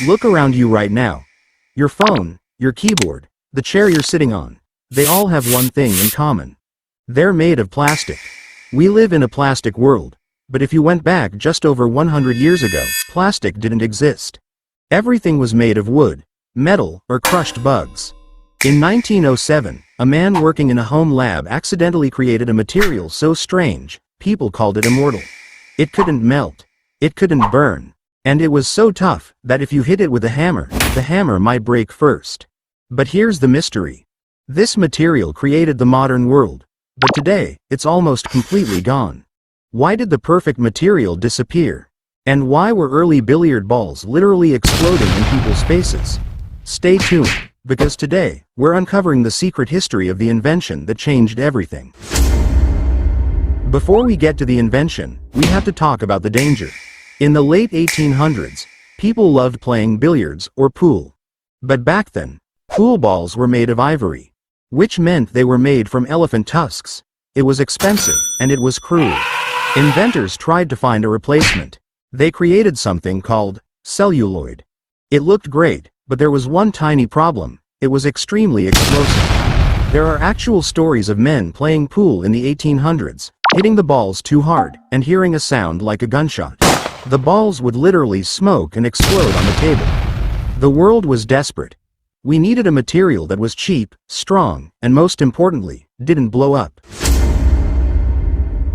Look around you right now. Your phone, your keyboard, the chair you're sitting on. They all have one thing in common. They're made of plastic. We live in a plastic world. But if you went back just over 100 years ago, plastic didn't exist. Everything was made of wood, metal, or crushed bugs. In 1907, a man working in a home lab accidentally created a material so strange, people called it immortal. It couldn't melt. It couldn't burn. And it was so tough that if you hit it with a hammer, the hammer might break first. But here's the mystery. This material created the modern world. But today, it's almost completely gone. Why did the perfect material disappear? And why were early billiard balls literally exploding in people's faces? Stay tuned, because today, we're uncovering the secret history of the invention that changed everything. Before we get to the invention, we have to talk about the danger. In the late 1800s, people loved playing billiards or pool. But back then, pool balls were made of ivory, which meant they were made from elephant tusks. It was expensive, and it was cruel. Inventors tried to find a replacement. They created something called celluloid. It looked great, but there was one tiny problem. It was extremely explosive. There are actual stories of men playing pool in the 1800s, hitting the balls too hard, and hearing a sound like a gunshot. The balls would literally smoke and explode on the table. The world was desperate. We needed a material that was cheap, strong, and most importantly, didn't blow up.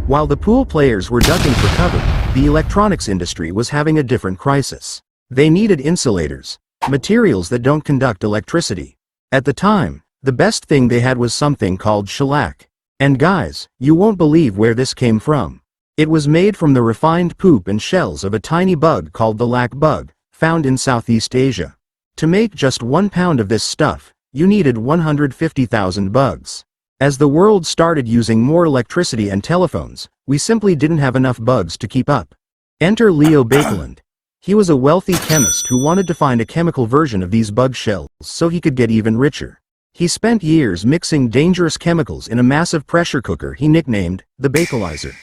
While the pool players were ducking for cover, the electronics industry was having a different crisis. They needed insulators, materials that don't conduct electricity. At the time, the best thing they had was something called shellac. And guys, you won't believe where this came from. It was made from the refined poop and shells of a tiny bug called the lac bug, found in Southeast Asia. To make just 1 pound of this stuff, you needed 150,000 bugs. As the world started using more electricity and telephones, we simply didn't have enough bugs to keep up. Enter Leo Bakelite. He was a wealthy chemist who wanted to find a chemical version of these bug shells so he could get even richer. He spent years mixing dangerous chemicals in a massive pressure cooker he nicknamed the Bakelizer.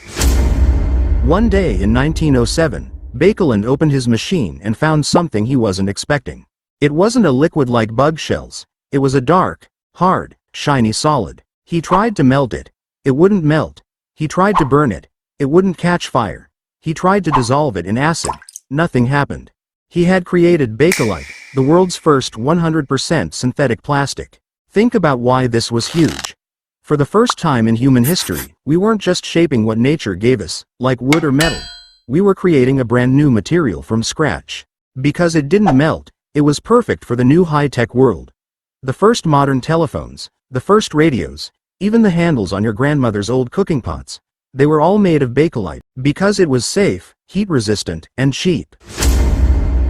One day in 1907, Bakelite opened his machine and found something he wasn't expecting. It wasn't a liquid like bug shells. It was a dark, hard, shiny solid. He tried to melt it. It wouldn't melt. He tried to burn it. It wouldn't catch fire. He tried to dissolve it in acid. Nothing happened. He had created Bakelite, the world's first 100% synthetic plastic. Think about why this was huge. For the first time in human history, we weren't just shaping what nature gave us, like wood or metal. We were creating a brand new material from scratch. Because it didn't melt, it was perfect for the new high-tech world. The first modern telephones, the first radios, even the handles on your grandmother's old cooking pots, they were all made of Bakelite, because it was safe, heat-resistant, and cheap.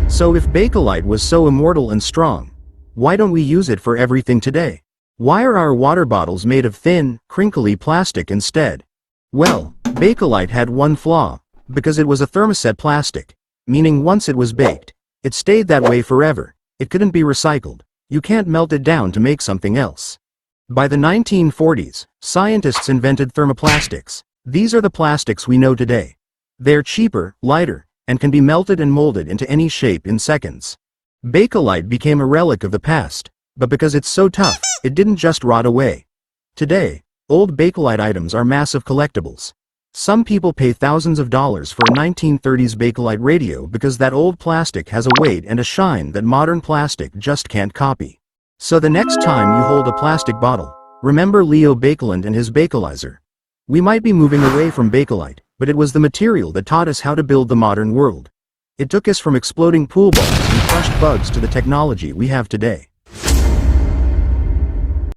So if Bakelite was so immortal and strong, why don't we use it for everything today? Why are our water bottles made of thin, crinkly plastic instead? Well, Bakelite had one flaw, because it was a thermoset plastic, meaning once it was baked, it stayed that way forever. It couldn't be recycled. You can't melt it down to make something else. By the 1940s, scientists invented thermoplastics. These are the plastics we know today. They're cheaper, lighter, and can be melted and molded into any shape in seconds. Bakelite became a relic of the past, but because it's so tough, it didn't just rot away. Today, old Bakelite items are massive collectibles. Some people pay thousands of dollars for a 1930s Bakelite radio because that old plastic has a weight and a shine that modern plastic just can't copy. So the next time you hold a plastic bottle, remember Leo Bakelite and his Bakelizer. We might be moving away from Bakelite, but it was the material that taught us how to build the modern world. It took us from exploding pool balls and crushed bugs to the technology we have today.